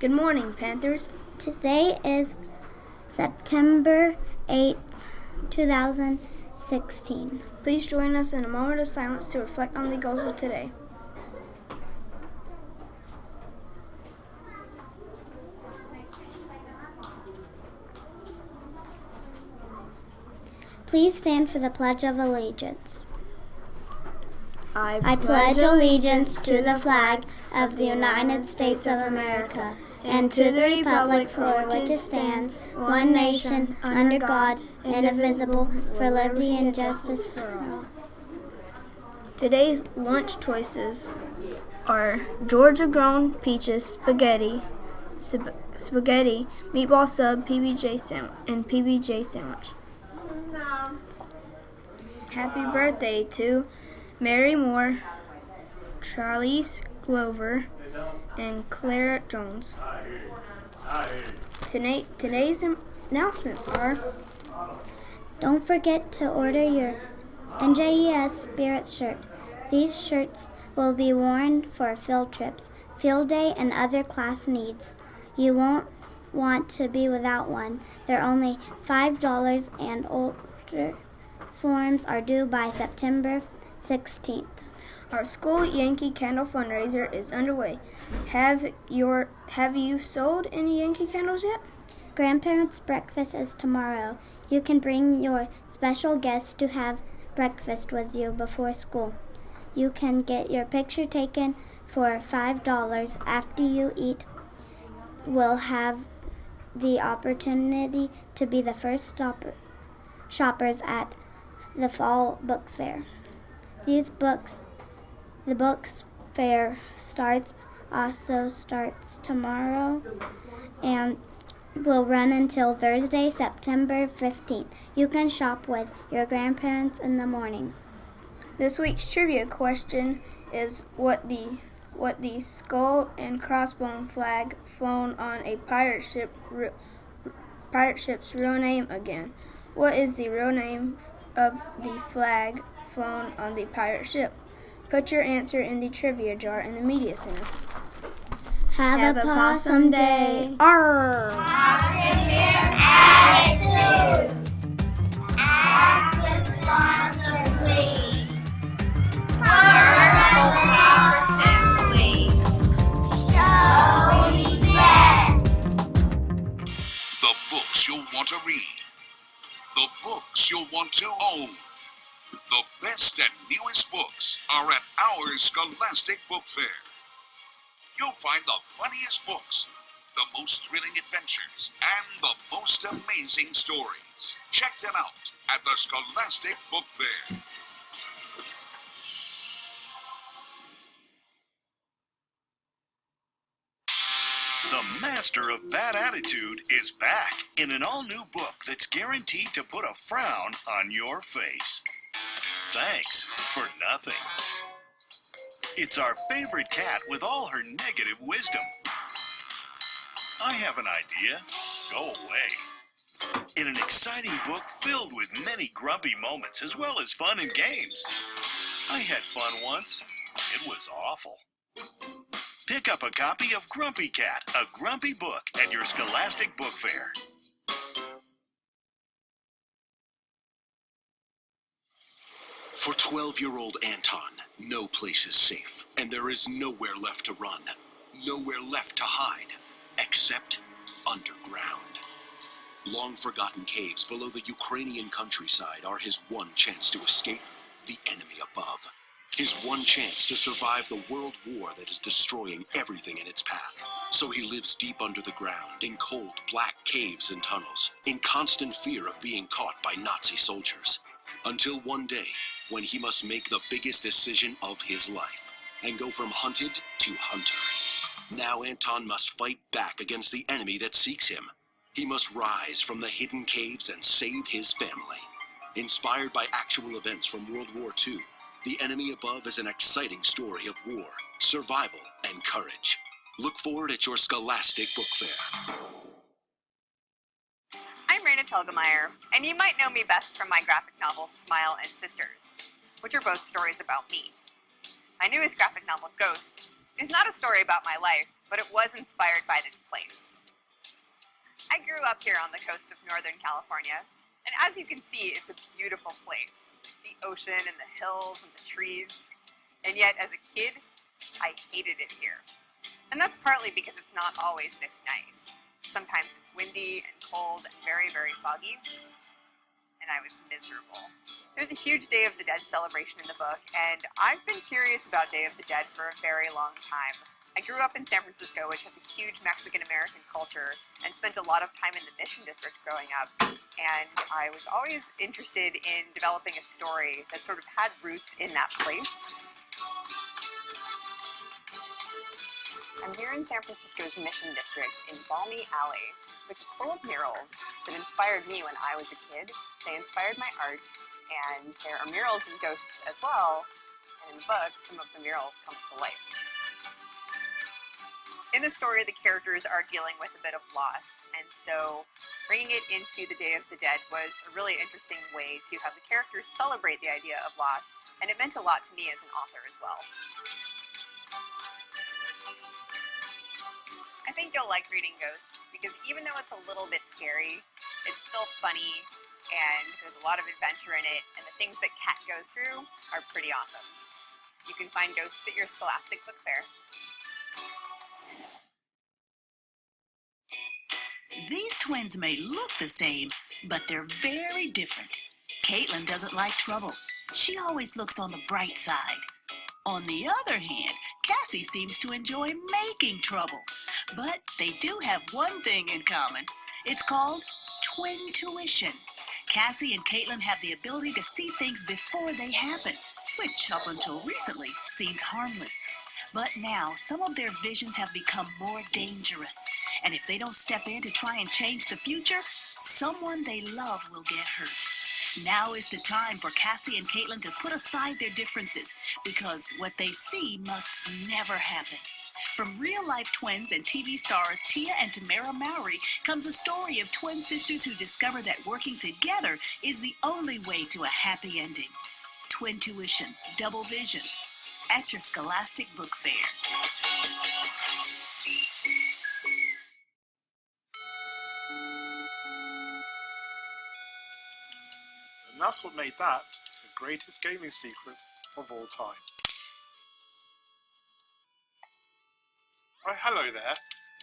Good morning, Panthers. Today is September 8th, 2016. Please join us in a moment of silence to reflect on the goals of today. Please stand for the Pledge of Allegiance. I pledge allegiance to the flag of the United States of America and to the republic for which it stands, one nation, under God, indivisible, for liberty and justice for all. Today's lunch choices are Georgia-grown peaches spaghetti, meatball sub, PBJ sandwich. Happy birthday to Mary Moore, Charlize Glover, and Clara Jones. Today's announcements are: Don't forget to order your NJES Spirit shirt. These shirts will be worn for field trips, field day, and other class needs. You won't want to be without one. They're only $5 and older forms are due by September 16th. Our school Yankee Candle fundraiser is underway. Have you sold any Yankee candles yet? Grandparents' breakfast is tomorrow. You can bring your special guests to have breakfast with you before school. You can get your picture taken for $5 after you eat. We'll have the opportunity to be the first shoppers at the fall book fair. The books fair starts tomorrow and will run until Thursday, September 15th. You can shop with your grandparents in the morning. This week's trivia question is what the skull and crossbone flag flown on a pirate ship's real name again? What is the real name of the flag flown on the pirate ship? Put your answer in the trivia jar in the media center. Have a possum day. Arr! Positive attitude. Act responsibly. Work responsibly. Show respect. The books you'll want to read. The books you'll want to own. The best and newest books are at our Scholastic Book Fair. You'll find the funniest books, the most thrilling adventures, and the most amazing stories. Check them out at the Scholastic Book Fair. The master of bad attitude is back in an all-new book that's guaranteed to put a frown on your face. Thanks for nothing. It's our favorite cat with all her negative wisdom. I have an idea. Go away. In an exciting book filled with many grumpy moments as well as fun and games. I had fun once. It was awful. Pick up a copy of Grumpy Cat, a grumpy book at your Scholastic Book Fair. For 12-year-old Anton, no place is safe, and there is nowhere left to run, nowhere left to hide, except underground. Long-forgotten caves below the Ukrainian countryside are his one chance to escape the enemy above. His one chance to survive the world war that is destroying everything in its path. So he lives deep under the ground, in cold, black caves and tunnels, in constant fear of being caught by Nazi soldiers. Until one day, when he must make the biggest decision of his life and go from hunted to hunter. Now Anton must fight back against the enemy that seeks him. He must rise from the hidden caves and save his family. Inspired by actual events from World War II, The Enemy Above is an exciting story of war, survival, and courage. Look for it at your Scholastic Book Fair. I'm Raina Telgemeier, and you might know me best from my graphic novels Smile and Sisters, which are both stories about me. My newest graphic novel, Ghosts, is not a story about my life, but it was inspired by this place. I grew up here on the coast of Northern California, and as you can see, it's a beautiful place. The ocean and the hills and the trees. And yet, as a kid, I hated it here. And that's partly because it's not always this nice. Sometimes it's windy and cold and very, very foggy. And I was miserable. There's a huge Day of the Dead celebration in the book, and I've been curious about Day of the Dead for a very long time. I grew up in San Francisco, which has a huge Mexican-American culture, and spent a lot of time in the Mission District growing up. And I was always interested in developing a story that sort of had roots in that place. I'm here in San Francisco's Mission District in Balmy Alley, which is full of murals that inspired me when I was a kid. They inspired my art, and there are murals and ghosts as well. And in the book, some of the murals come to life. In the story, the characters are dealing with a bit of loss, and so bringing it into the Day of the Dead was a really interesting way to have the characters celebrate the idea of loss, and it meant a lot to me as an author as well. I think you'll like reading Ghosts, because even though it's a little bit scary, it's still funny, and there's a lot of adventure in it, and the things that Kat goes through are pretty awesome. You can find Ghosts at your Scholastic Book Fair. These twins may look the same, but they're very different. Caitlin doesn't like trouble. She always looks on the bright side. On the other hand, Cassie seems to enjoy making trouble. But they do have one thing in common. It's called twin tuition. Cassie and Caitlin have the ability to see things before they happen, which up until recently seemed harmless. But now, some of their visions have become more dangerous. And if they don't step in to try and change the future, someone they love will get hurt. Now is the time for Cassie and Caitlin to put aside their differences, because what they see must never happen. From real-life twins and TV stars Tia and Tamara Mowry comes a story of twin sisters who discover that working together is the only way to a happy ending. Twin Tuition, Double Vision, at your Scholastic Book Fair. And that's what made that the greatest gaming secret of all time. Oh, hello there.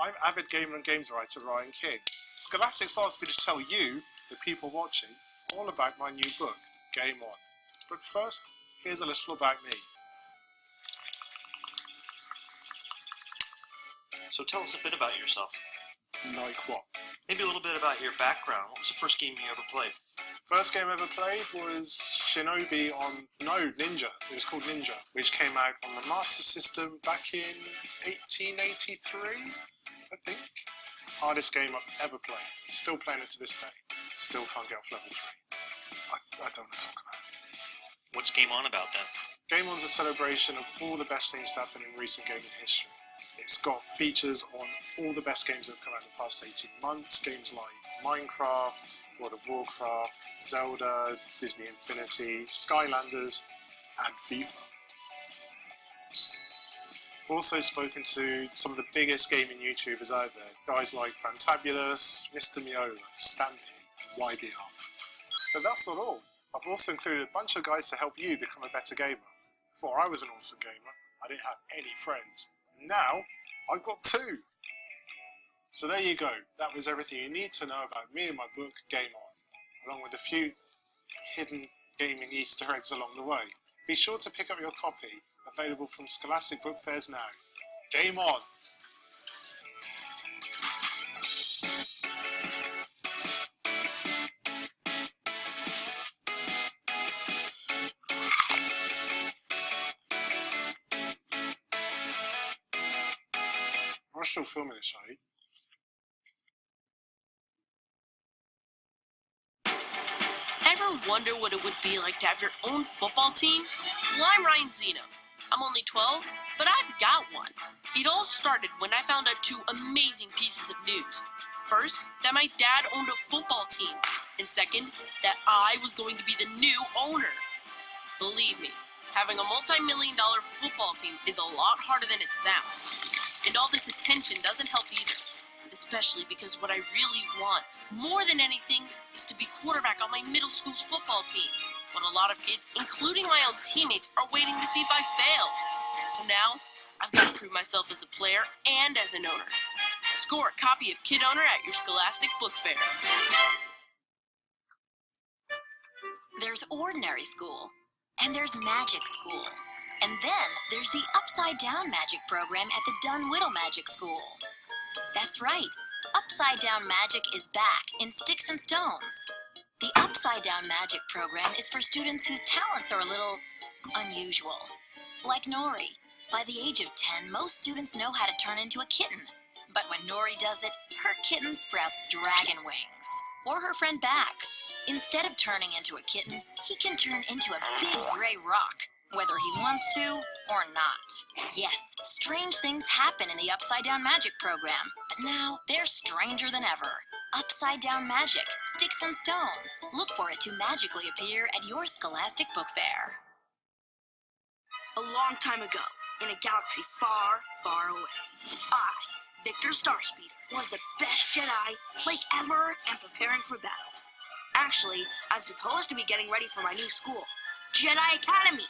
I'm avid gamer and games writer Ryan King. Scholastic's asked me to tell you, the people watching, all about my new book, Game On. But first, here's a little about me. So tell us a bit about yourself. Like what? Maybe a little bit about your background. What was the first game you ever played? First game I ever played was Shinobi on Ninja. It was called Ninja, which came out on the Master System back in 1883, I think. Hardest game I've ever played. Still playing it to this day. Still can't get off level 3. I don't want to talk about it. What's Game On about then? Game On's a celebration of all the best things to happen in recent gaming history. It's got features on all the best games that have come out in the past 18 months. Games like Minecraft, World of Warcraft, Zelda, Disney Infinity, Skylanders, and FIFA. Also spoken to some of the biggest gaming YouTubers out there, guys like Fantabulous, Mr. Miola, Stampy, and YBR. But that's not all. I've also included a bunch of guys to help you become a better gamer. Before I was an awesome gamer, I didn't have any friends. And now, I've got 2. So there you go. That was everything you need to know about me and my book, Game On, along with a few hidden gaming Easter eggs along the way. Be sure to pick up your copy, available from Scholastic Book Fairs now. Game On! We're still filming this, are you? Ever wonder what it would be like to have your own football team? Well, I'm Ryan Zeno. I'm only 12, but I've got one. It all started when I found out 2 amazing pieces of news. First, that my dad owned a football team, and second, that I was going to be the new owner. Believe me, having a multi-million-dollar football team is a lot harder than it sounds. And all this attention doesn't help either. Especially because what I really want, more than anything, is to be quarterback on my middle school's football team. But a lot of kids, including my own teammates, are waiting to see if I fail. So now, I've got to prove myself as a player and as an owner. Score a copy of Kid Owner at your Scholastic Book Fair. There's ordinary school, and there's magic school. And then there's the Upside Down Magic program at the Dunn-Whittle Magic School. That's right, Upside Down Magic is back in Sticks and Stones. The Upside Down Magic program is for students whose talents are a little unusual. Like Nori. By the age of 10, most students know how to turn into a kitten. But when Nori does it, her kitten sprouts dragon wings. Or her friend Bax. Instead of turning into a kitten, he can turn into a big gray rock, whether he wants to or not. Yes, strange things happen in the Upside Down Magic program, but now they're stranger than ever. Upside Down Magic, Sticks and Stones. Look for it to magically appear at your Scholastic Book Fair. A long time ago, in a galaxy far, far away, I, Victor Starspeeder, one of the best Jedi, like ever, and preparing for battle. Actually, I'm supposed to be getting ready for my new school, Jedi Academy.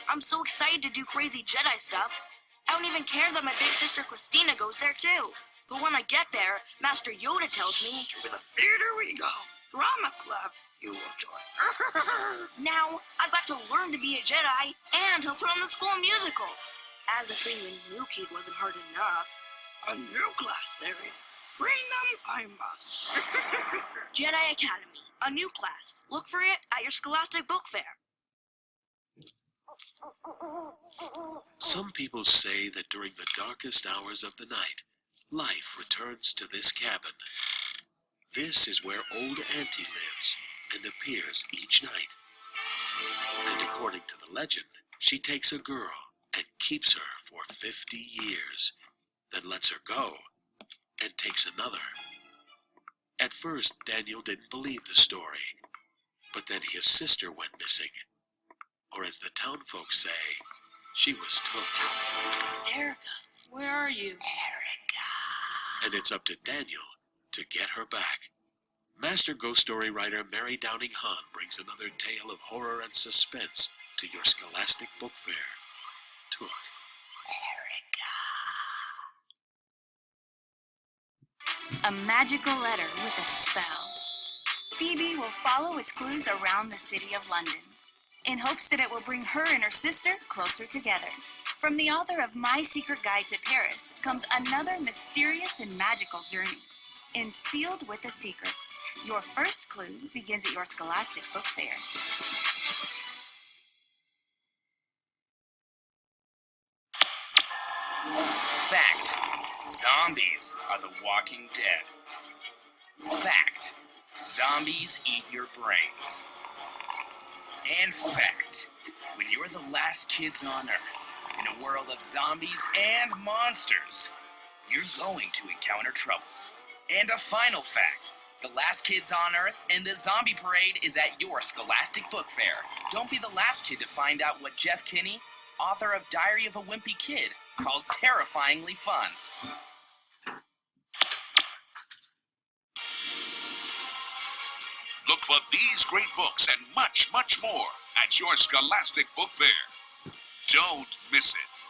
I'm so excited to do crazy Jedi stuff. I don't even care that my big sister Christina goes there too. But when I get there, Master Yoda tells me, to the theater we go. Drama club, you will join. Now, I've got to learn to be a Jedi and help put on the school musical. As if being a new kid wasn't hard enough, a new class there is. Bring them, I must. Jedi Academy, a new class. Look for it at your Scholastic Book Fair. Some people say that during the darkest hours of the night, life returns to this cabin. This is where old Auntie lives and appears each night. And according to the legend, she takes a girl and keeps her for 50 years, then lets her go and takes another. At first, Daniel didn't believe the story, but then his sister went missing. Or as the town folks say, she was took. Erica, where are you? Erica. And it's up to Daniel to get her back. Master ghost story writer Mary Downing Hahn brings another tale of horror and suspense to your Scholastic Book Fair. Took. Erica. A magical letter with a spell. Phoebe will follow its clues around the city of London, in hopes that it will bring her and her sister closer together. From the author of My Secret Guide to Paris comes another mysterious and magical journey. In Sealed with a Secret, your first clue begins at your Scholastic Book Fair. Fact: zombies are the walking dead. Fact: zombies eat your brains. And fact: when you're the last kids on Earth, in a world of zombies and monsters, you're going to encounter trouble. And a final fact: the last kids on Earth and the zombie parade is at your Scholastic Book Fair. Don't be the last kid to find out what Jeff Kinney, author of Diary of a Wimpy Kid, calls terrifyingly fun. Look for these great books and much, much more at your Scholastic Book Fair. Don't miss it.